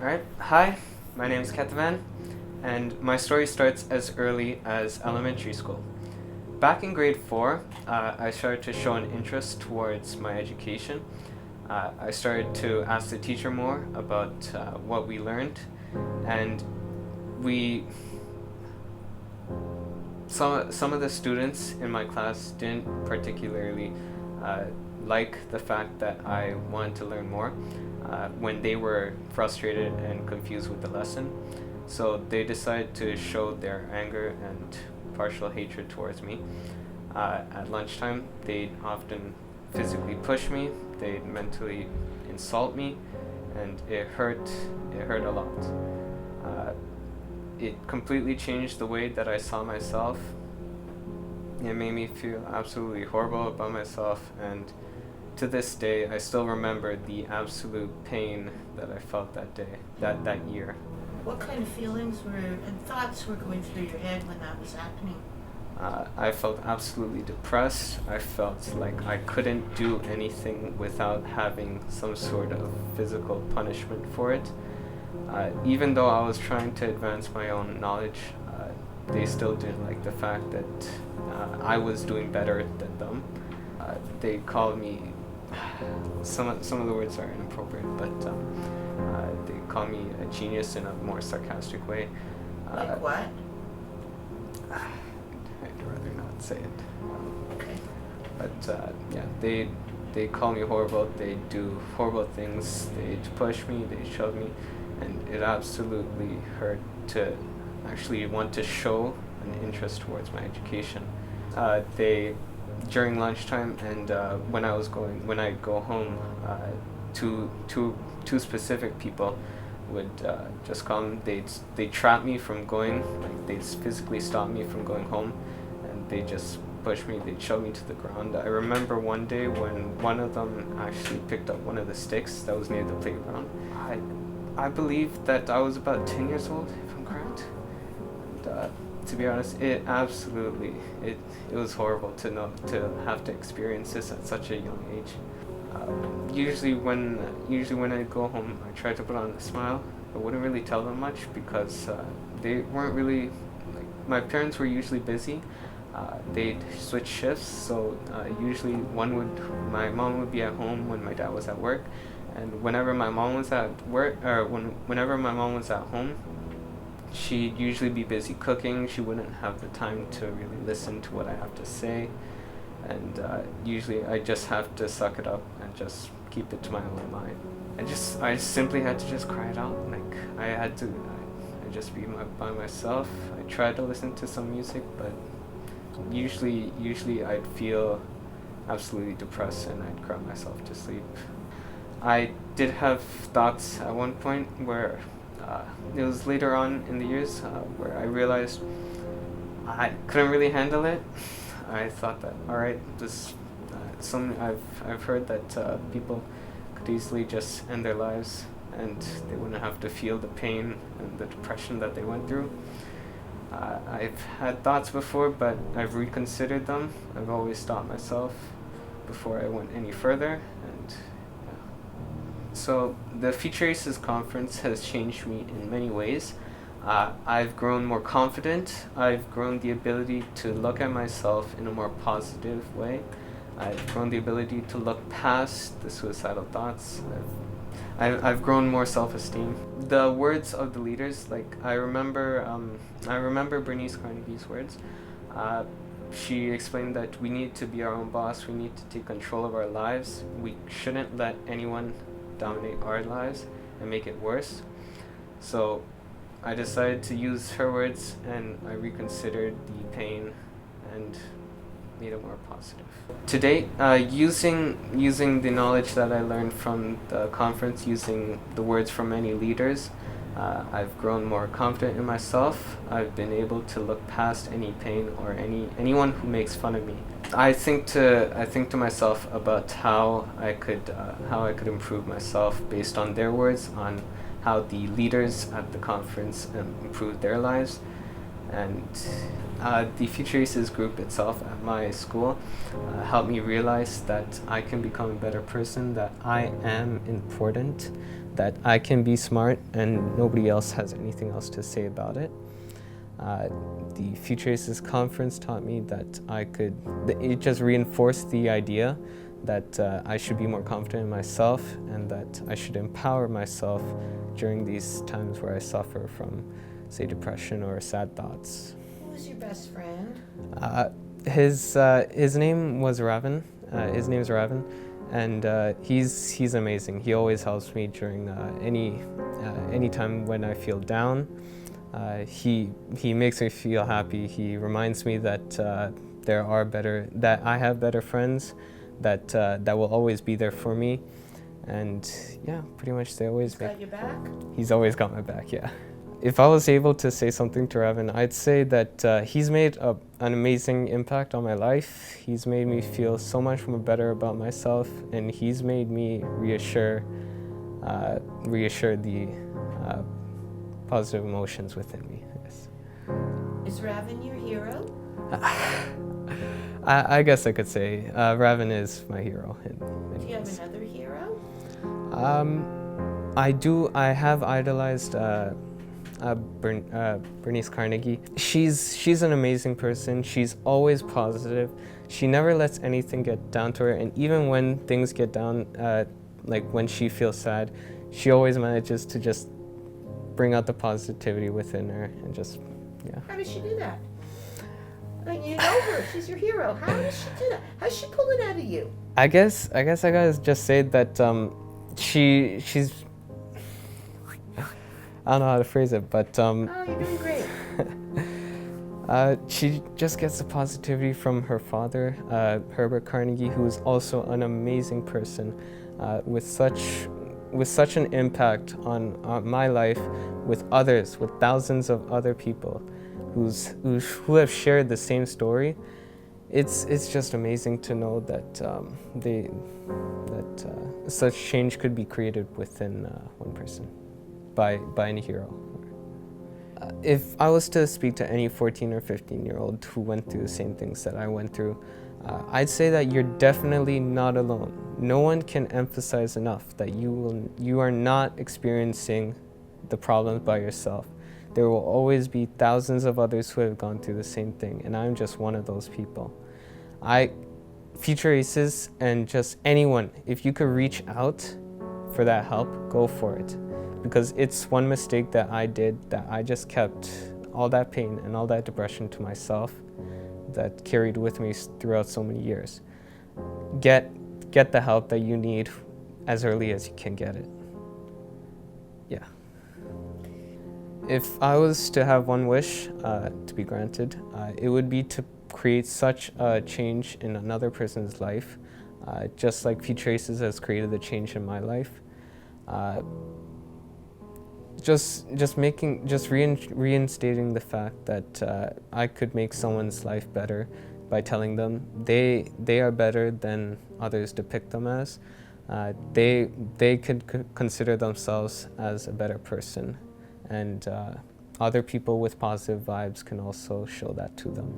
Alright, hi, my name is Kethavan, and my story starts as early as elementary school. Back in grade 4, I started to show an interest towards my education. I started to ask the teacher more about what we learned, and we some of the students in my class didn't particularly like the fact that I wanted to learn more when they were frustrated and confused with the lesson. So they decided to show their anger and partial hatred towards me. At lunchtime, they'd often physically push me, they'd mentally insult me, and it hurt a lot. It completely changed the way that I saw myself. It made me feel absolutely horrible about myself, and to this day, I still remember the absolute pain that I felt that day, that year. What kind of feelings and thoughts were going through your head when that was happening? I felt absolutely depressed. I felt like I couldn't do anything without having some sort of physical punishment for it. Even though I was trying to advance my own knowledge, they still didn't like the fact that I was doing better than them. They called me, some of the words are inappropriate, but they called me a genius in a more sarcastic way. Like what? I'd rather not say it. Okay. But yeah, they call me horrible. They do horrible things. They push me. They shove me, and it absolutely hurt to actually want to show an interest towards my education. They during lunchtime and when I'd go home, two specific people would just come. They'd trap me from going. Like they'd physically stop me from going home, and they just push me. They'd shove me to the ground. I remember one day when one of them actually picked up one of the sticks that was near the playground. I believe that I was about 10 years old, if I'm correct. And, to be honest, it was horrible to have to experience this at such a young age. Usually when I go home, I try to put on a smile. I wouldn't really tell them much because they weren't really, like, my parents were usually busy. They'd switch shifts, so usually my mom would be at home when my dad was at work, and whenever my mom was at work, or whenever my mom was at home, she'd usually be busy cooking. She wouldn't have the time to really listen to what I have to say, and usually I just have to suck it up and just keep it to my own mind. I simply had to just cry it out. Like I just be by myself. I tried to listen to some music, but usually I'd feel absolutely depressed and I'd cry myself to sleep. I did have thoughts at one point where it was later on in the years where I realized I couldn't really handle it. I thought that, all right, I've heard that people could easily just end their lives and they wouldn't have to feel the pain and the depression that they went through. I've had thoughts before, but I've reconsidered them. I've always stopped myself before I went any further, and so the Future Aces Conference has changed me in many ways. I've grown more confident. I've grown the ability to look at myself in a more positive way. I've grown the ability to look past the suicidal thoughts. I've grown more self-esteem. The words of the leaders, like I remember Bernice Carnegie's words. She explained that we need to be our own boss. We need to take control of our lives. We shouldn't let anyone dominate our lives and make it worse. So I decided to use her words, and I reconsidered the pain and made it more positive. To date, using the knowledge that I learned from the conference, using the words from many leaders, I've grown more confident in myself. I've been able to look past any pain or anyone who makes fun of me. I think to myself about how I could improve myself based on their words, on how the leaders at the conference improved their lives, And the Future Aces group itself at my school helped me realize that I can become a better person, that I am important, that I can be smart and nobody else has anything else to say about it. The Future Aces conference taught me that it just reinforced the idea that I should be more confident in myself and that I should empower myself during these times where I suffer from, say, depression or sad thoughts. Who was your best friend? His name was Raven. His name's Raven, and he's amazing. He always helps me during any time when I feel down. He makes me feel happy. He reminds me that that I have better friends, that will always be there for me, and yeah, pretty much they always. He's got your back? He's always got my back, yeah. If I was able to say something to Raven, I'd say that he's made an amazing impact on my life. He's made me feel so much more better about myself, and he's made me reassure the positive emotions within me. Yes. Is Raven your hero? I guess I could say Raven is my hero. Do you have another hero? I do. I have idolized Bernice Carnegie. She's an amazing person. She's always positive. She never lets anything get down to her, and even when things get down, like when she feels sad, she always manages to just bring out the positivity within her and just, yeah. How does she do that? I mean, you know her. She's your hero. How does she do that? How does she pull it out of you? I guess I gotta just say that she's. I don't know how to phrase it, but Oh, you're doing great. she just gets the positivity from her father, Herbert Carnegie, who is also an amazing person, with such an impact on my life, with others, with thousands of other people, who have shared the same story. It's just amazing to know that such change could be created within one person by any hero. If I was to speak to any 14 or 15-year-old who went through the same things that I went through, I'd say that you're definitely not alone. No one can emphasize enough that you are not experiencing the problems by yourself. There will always be thousands of others who have gone through the same thing, and I'm just one of those people. Future Aces and just anyone, if you could reach out for that help, go for it. Because it's one mistake that I did, that I just kept all that pain and all that depression to myself, that carried with me throughout so many years. Get the help that you need as early as you can get it. Yeah. If I was to have one wish to be granted, it would be to create such a change in another person's life, just like Future Aces has created the change in my life. Just reinstating the fact that I could make someone's life better by telling them they are better than others depict them as. They could consider themselves as a better person, and other people with positive vibes can also show that to them.